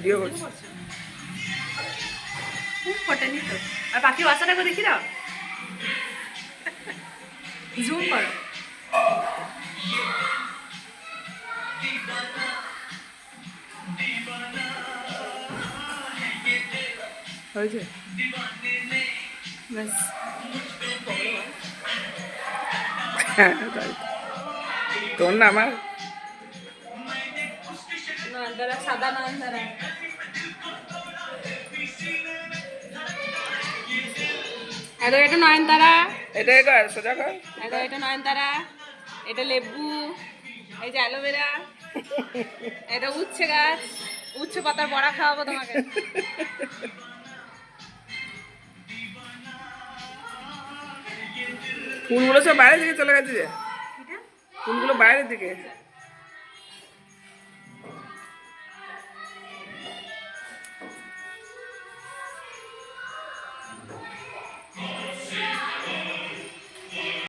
Video করছি। ফোটেনি তো। আর পাখি বাচ্চাটাকে দেখি দাও, জুম করো। হয়েছে ব্যাস। হ্যাঁ তাই তো। তোর না আমার নয়নতারা, সাদা নয়নতারা। এটা নয়নতারা, এটাই কর, সোজা কর। এটা নয়নতারা, এটা লেবু, এই যে অ্যালোভেরা, এটা উচ্ছে গাছ, উচ্ছে পাতার বড়া খাওয়াবো তোমাকে। ফুলগুলো সব বাইরের দিকে চলে গেছে যে, ফুলগুলো বাইরের দিকে।